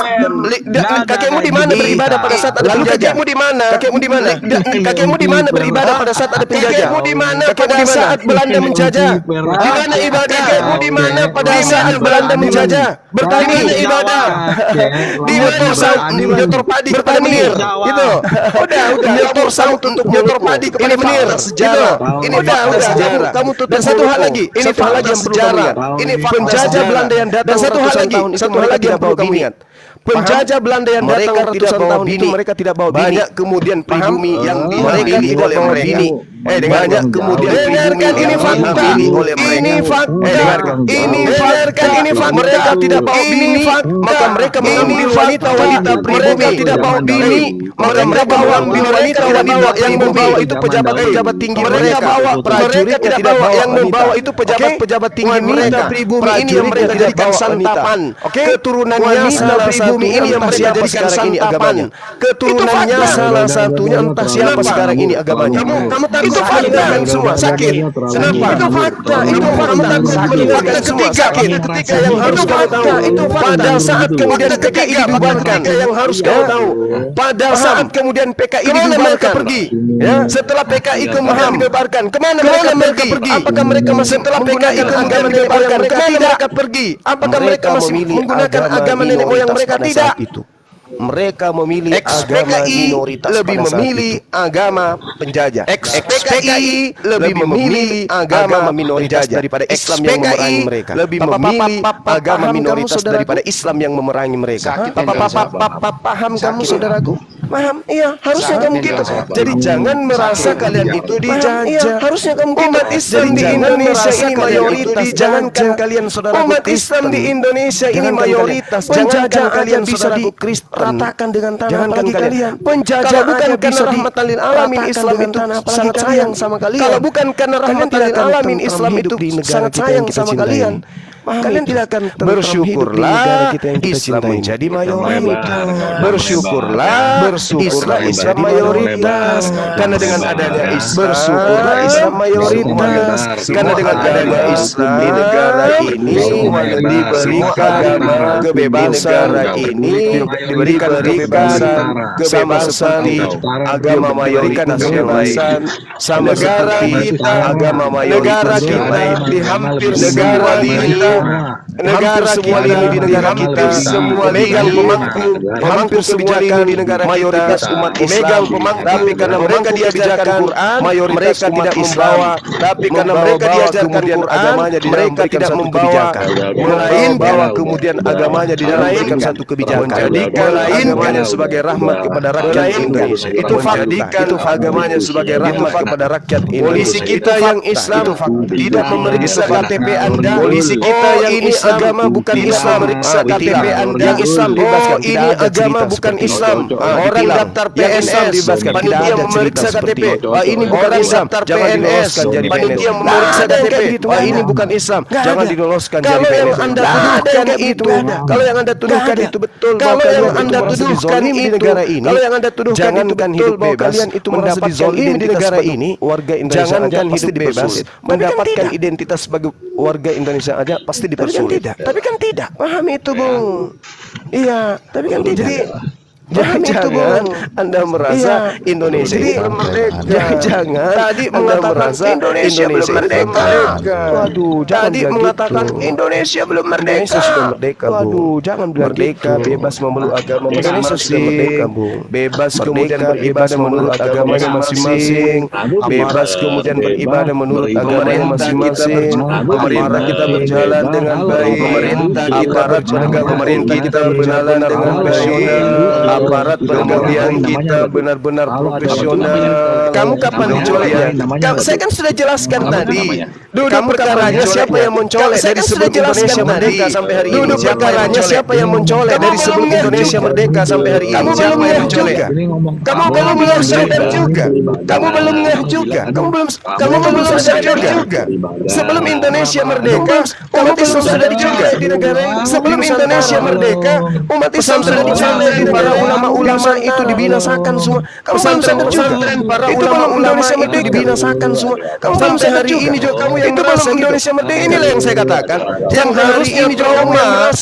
B: Kakekmu di mana beribadah pada saat ada penjajah? Kakekmu di mana? Kakekmu di mana? Kakekmu di mana beribadah pada saat ada penjajah? Kakekmu di mana pada saat Belanda menjajah? Di mana ibadah? Kakekmu di mana pada saat Belanda menjajah? Bertani ibadah. Di mana saat nyotor padi kepada menir? Itu. Udah nyotor sawit untuk nyotor padi kepada menir. Sejarah. Ini udah sejarah. Kamu tutup. Dan satu hal lagi. Ini hal lagi yang sejarah. Ini penjajah Belanda yang datang. Dan satu hal lagi yang perlu kamu ingat. Penjajah Belanda yang datang ratusan tahun itu mereka tidak bawa bini. Banyak kemudian pribumi yang dimiliki oleh mereka. Banyak kemudian dengarkan ini fakta. Ini fakta. Ini fakta. Ini fakta. Mereka tidak bawa bini, maka mereka mengambil wanita-wanita pribumi. Mereka tidak bawa bini, maka mereka bawa wanita-wanita yang membawa itu pejabat-pejabat tinggi mereka. Mereka tidak bawa yang membawa itu pejabat-pejabat tinggi mereka. Pribumi ini yang mereka jadikan santapan. Keturunannya salah pribumi ini yang mereka jadikan santapan. Keturunannya salah satunya entah siapa sekarang ini agamanya. Kamu takut fakta semua sakit. Kenapa? Itu fakta. Itu kamu takut fakta ketika yang harus kamu tahu. Itu pada saat kemudian PKI dibubarkan. Yang harus kamu tahu. Pada saat kemudian PKI dibubarkan pergi. Ya, setelah PKI kemudian dibubarkan, kemana mereka pergi? Apakah mereka masih setelah PKI kemudian dibubarkan? Kemana mereka pergi? Apakah mereka masih menggunakan agama nenek moyang mereka? Tidak. Mereka memilih agama minoritas, lebih memilih agama penjajah. PKI lebih memilih agama minoritas daripada Islam yang memerangi mereka. Lebih memilih agama minoritas daripada Islam yang memerangi mereka. Paham kamu saudaraku? Paham? Iya, harusnya kamu gitu. Jadi jangan merasa kalian itu dijajah. Iya, harusnya kamu gitu. Umat Islam di Indonesia ini mayoritas. Jangankan kalian saudaraku umat Islam di Indonesia ini mayoritas. Jangankan kalian saudaraku Kristen. Ratakan dengan tanah apalagi kalian. Penjajah bukan karena rahmatan lil alamin Islam itu sangat sayang sama kalian. Kalau bukan karena rahmatan lil alamin Islam itu sangat sayang sama kalian. Kalian tidak akan bersyukurlah Islam menjadi mayoritas. Bersyukurlah Islam mayoritas. Karena dengan adanya Islam, bersyukurlah Islam mayoritas. Karena dengan adanya Islam di negara ini diberikan kebebasan ini, diberikan kebebasan agama mayoritas sama negara kita, agama mayoritas di hampir negara kita. Negara semua ini di negara kita semua megang pemangku hampir kebijakan di negara mayoritas umat Islam pemangku. Tapi karena mereka diajarkan Quran, mayoritas mereka tidak membawa. Tapi karena mereka diajarkan Quran, mereka tidak membawa, melainkan kemudian agamanya dinaikkan satu kebijakan. Menjadikan agamanya sebagai rahmat kepada rakyat Indonesia. Itu menjadikan agamanya sebagai rahmat kepada rakyat Indonesia. Polisi kita yang Islam tidak memeriksa KTP Anda. Polisi kita yang ini agama bukan Islam, meriksa KTP Anda. Yang Islam dibebaskan. Ini agama bukan Islam. Orang daftar PNS dibebaskan. Panitia memeriksa KTP. Ini bukan Islam. PNS. Panitia memeriksa KTP. Ini bukan Islam. Jangan diloloskan jadi PNS. Kalau yang Anda tuduhkan itu, kalau yang Anda tuduhkan itu betul, kalau yang Anda tuduhkan di negara ini, kalau yang Anda tuduhkan itu betul, bahwa kalian itu mendapatkan di negara ini, warga Indonesia jangankan hidup bebas, mendapatkan identitas sebagai warga Indonesia aja pasti dipersulit. Tapi kan tidak. Pahami itu, Bung. Iya, tapi kan tidak. Jadi Jangan Anda merasa Indonesia belum merdeka. Jangan tadi mengatakan Indonesia belum merdeka. Waduh, tadi mengatakan Indonesia belum merdeka. Indonesia sudah merdeka, Bu. Waduh, jangan bilang merdeka, bebas memeluk agama Indonesia sudah merdeka, Bu. Bebas kemudian beribadah menurut agamanya masing-masing. Bebas kemudian beribadah menurut agamanya masing-masing. Pemerintah kita berjalan dengan baik. Pemerintah kita penegak pemerintah kita berjalan dengan profesional. Aparat penegak kita benar-benar profesional. Kamu kapan mencoleknya? Saya kan sudah jelaskan tadi. Duduk perkaranya siapa yang mencolek dari sebelum Indonesia merdeka sampai hari ini? Duduk perkaranya siapa yang mencolek dari sebelum Indonesia merdeka sampai hari ini? Kamu belum ngeh juga. Kamu belum sadar juga. Kamu belum ngeh juga. Kamu belum sadar juga. Sebelum Indonesia merdeka, umat Islam sudah dicolek di negara ini. Sebelum Indonesia merdeka, umat Islam sudah dicolek di negara. Ulama-ulama itu dibinasakan semua. Kamu belum sadar juga. Para ulama-ulama itu dibinasakan semua. Kamu belum sadar hari ini juga kamu yang merasa Indonesia merdeka. Inilah yang saya katakan. Yang harus ini juga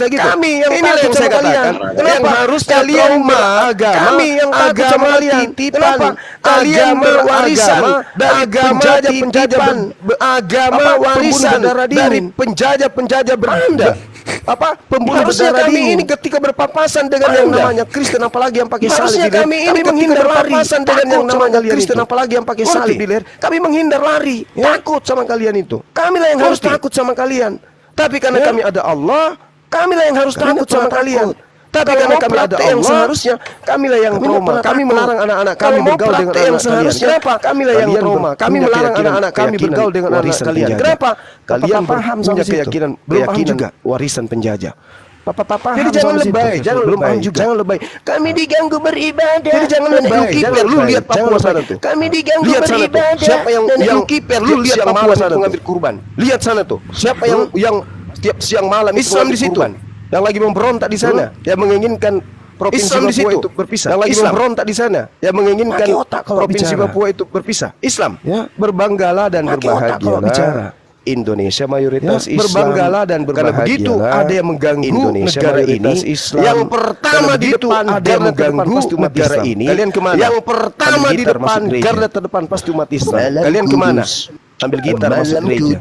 B: kami yang inilah yang saya katakan. Yang harus kalian agama, kami yang agama kalian. Kenapa kalian berwarisan dari penjajah agama warisan dari penjajah beranda? Pembunuh berdarah ini ketika berpapasan dengan yang namanya Kristen, apalagi yang pakai salib di leher, kami menghindar papasan dengan yang namanya Kristen, apalagi yang pakai salib di leher, kami menghindar lari, takut sama kalian itu. Kamilah yang harus takut sama kalian. Tapi karena kami ada Allah, kamilah yang harus takut sama kalian. Tapi karena kami ada Allah, seharusnya kamilah yang trauma. Kami melarang anak-anak kami bergaul dengan anak seharusnya. Kenapa? Kamilah yang trauma. Kami melarang anak-anak kami bergaul dengan anak kalian. Kenapa? Kalian paham punya keyakinan juga warisan penjajah. Jadi jangan lebay, jangan lebay. Kami diganggu beribadah. Jadi jangan lebay, lu lihat Papua sana tuh. Kami diganggu beribadah. Siapa yang kiper? Lu lihat Papua sana mengambil kurban. Lihat sana tuh. Siapa yang tiap siang malam Islam di situ? Yang lagi memberontak di sana, yang menginginkan provinsi Papua itu berpisah. Yang lagi memberontak di sana, yang menginginkan provinsi Papua itu berpisah. Islam. Berbanggalah dan berbahagialah. Indonesia mayoritas Islam. Berbanggalah dan berbahagialah. Karena begitu ada yang mengganggu Indonesia negara ini, Islam. Yang pertama di depan ada yang mengganggu negara ini. Kalian kemana? Yang pertama di depan garda terdepan pasti umat Islam. Kalian kemana? Ambil gitar masuk gereja.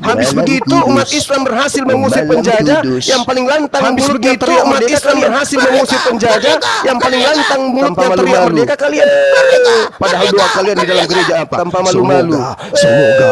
B: Habis begitu umat Islam berhasil mengusir penjajah, yang paling lantang mulutnya teriak umat Islam berhasil mengusir penjajah, yang paling lantang mulutnya teriak merdeka kalian. Padahal doa kalian di dalam gereja apa? Tanpa malu-malu. Semoga.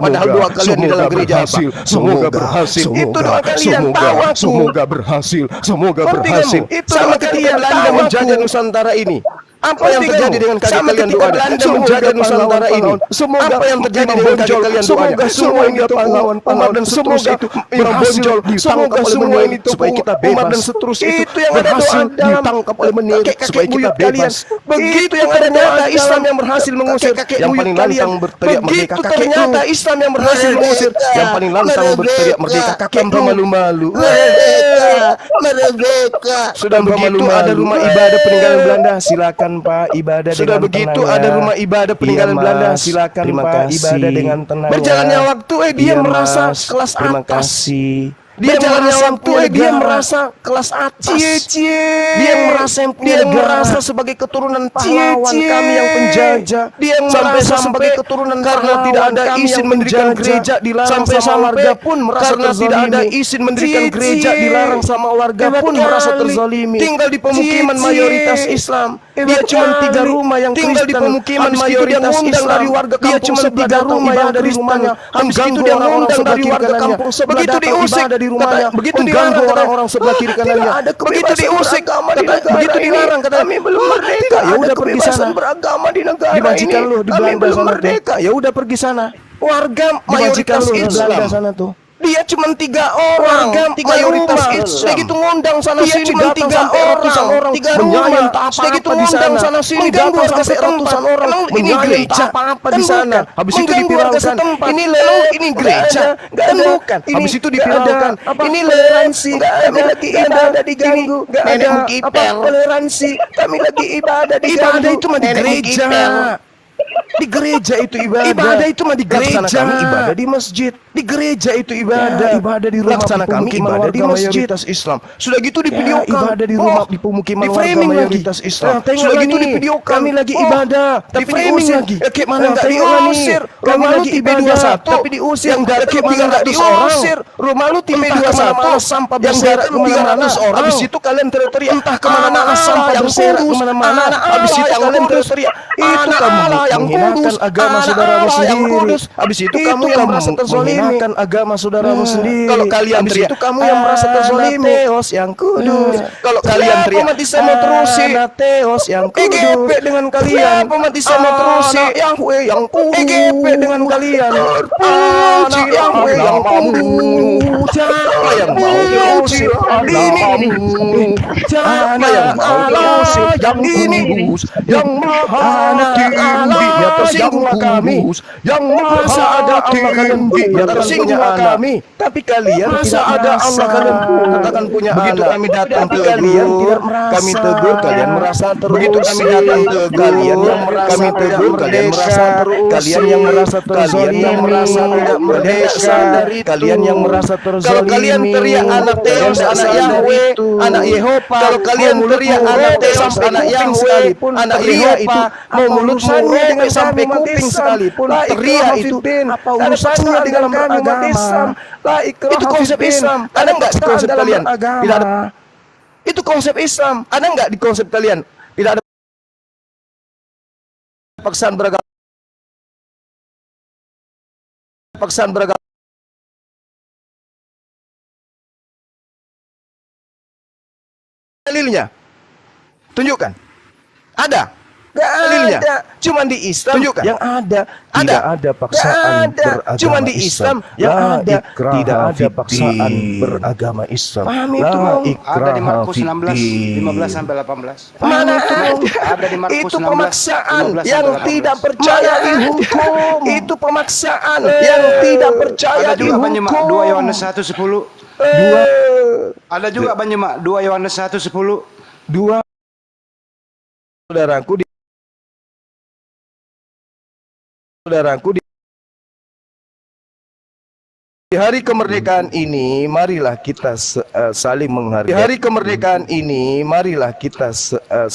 B: Padahal doa kalian di dalam gereja apa? Semoga berhasil. Itu doa kalian. Tahu aku. Semoga berhasil. Semoga berhasil. Itu sama ketika Belanda menjajah Nusantara ini. Apa yang terjadi dengan kaki kalian doa? Belanda menjaga Nusantara ini. Semoga apa yang terjadi dengan kaki kalian doa? Semoga ini pahlawan dan semoga itu berbonjol. Semoga semua ini supaya kita bebas dan seterusnya itu yang berhasil ditangkap oleh menir supaya kita bebas. Begitu yang ada nyata Islam yang berhasil mengusir yang paling lantang berteriak merdeka. Begitu ternyata Islam yang berhasil mengusir yang paling lantang berteriak merdeka. Tanpa malu-malu. Merdeka. Sudah begitu ada rumah ibadah peninggalan Belanda, silakan Pak ibadah. Sudah begitu ada rumah ibadah peninggalan Belanda, silakan Pak ibadah dengan tenang. Berjalannya waktu dia merasa kelas atas. Terima kasih. Berjalannya waktu dia merasa kelas atas. Dia merasa sebagai keturunan pahlawan kami yang penjajah. Dia merasa sebagai keturunan karena tidak ada izin mendirikan gereja dilarang sama warga pun merasa karena tidak ada izin mendirikan gereja dilarang sama warga pun merasa terzalimi. Tinggal di pemukiman mayoritas Islam. Dia cuma 3 rumah yang tinggal di pemukiman mayoritas Islam. Dari warga dia cuma 3 rumah yang dari rumahnya. Habis itu dia ngundang dari warga kampung sebelah. Begitu diusik di rumahnya, begitu diganggu orang-orang sebelah kiri kanannya, begitu diusik, begitu dilarang, kata kami belum merdeka. Ya udah pergi sana. Beragama di negara ini. Dimajikan lu di Belanda sana merdeka. Ya udah pergi sana. Warga mayoritas Islam sana tuh. Dia cuma 3 orang, mayoritas Islam. Begitu ngundang sana sini, cuma 3 orang, 3 rumah. Begitu ngundang sana sini, ganggu sampai ratusan orang. Ini gereja apa di sana? Habis itu dipiralkan. Ini gereja, dan bukan. Habis itu dipiralkan. Ini toleransi. Kami lagi ibadah diganggu. Ada toleransi. Kami lagi ibadah diganggu. Ibadah itu mah di gereja. Di gereja itu ibadah. Ibadah itu mah di gereja. Laksana kami ibadah di masjid. Di gereja itu ibadah. Ya, ibadah di rumah. Laksana kami ibadah di masjid. Islam. Sudah gitu di video ibadah di rumah di pemukiman warga mayoritas Islam. Sudah gitu di video kami lagi ibadah. Tapi framing lagi. Kayak mana enggak diusir. Kami lagi ibadah tapi diusir. Yang datang 300 orang. Rumah lu tim 21 sampah berseret kemana-mana. Habis itu kalian teriak entah kemana-mana sampah berseret kemana-mana. Habis itu kalian teriak itu kamu yang menghinakan agama saudaramu sendiri. Habis itu kamu yang merasa terzolimi. Menghinakan agama saudaramu sendiri. Kalau kalian teriak itu kamu yang merasa terzolimi. Teos yang kudus. Kalau kalian teriak umat Islam mau terusi. Teos yang kudus. EGP dengan kalian. Umat Islam mau terusi. Yahweh yang kudus. EGP dengan kalian. Puji Yahweh yang kudus. Siapa yang mau terusi ini? Siapa yang mau terusi yang ini? Yang maha tinggi di atas jiwa kami. Yang maha ada Allah kalian di atas jiwa kami. Tapi kalian tidak ada Allah kalian katakan punya begitu anak. Kami datang ke kalian tidak merasa. Kami tegur kalian merasa terusir. Begitu kami datang ke kalian yang merasa kami tegur kalian merasa terusir. Kalian yang merasa terzolimi. Kalian yang merasa tidak merdeka. Kalian yang merasa terzolimi. Kalau kalian teriak anak Teos, anak Yahweh, anak Yehova. Kalau kalian teriak anak Teos, anak Yahweh, anak Yehova, mau mulutmu robek sampai kuping sekalipun teriak itu. Apa urusannya dengan agama? Itu konsep Islam. Ada nggak di konsep kalian? Tidak ada. Itu konsep Islam. Ada nggak di konsep kalian? Tidak ada paksaan beragama. Paksaan beragama. Dalilnya, tunjukkan. Ada. Dalilnya, cuman di Islam tunjukkan. Yang ada, tidak ada paksaan beragama. Cuman di Islam yang ada, tidak ada paksaan beragama Islam. Paham itu?
A: Ada di Markus 16, 15 sampai 18.
B: Mana
A: ada di Markus
B: itu
A: 16,
B: pemaksaan
A: 15
B: yang
A: sampai 18.
B: tidak percaya di hukum. Itu pemaksaan yang tidak percaya
A: ada
B: di
A: juga
B: hukum.
A: 2 Yohanes 1:10. Ada juga Banyemak 2 Yohanes 1:10.
B: 2 saudaraku di hari kemerdekaan ini marilah kita saling menghargai. Di hari kemerdekaan ini marilah kita saling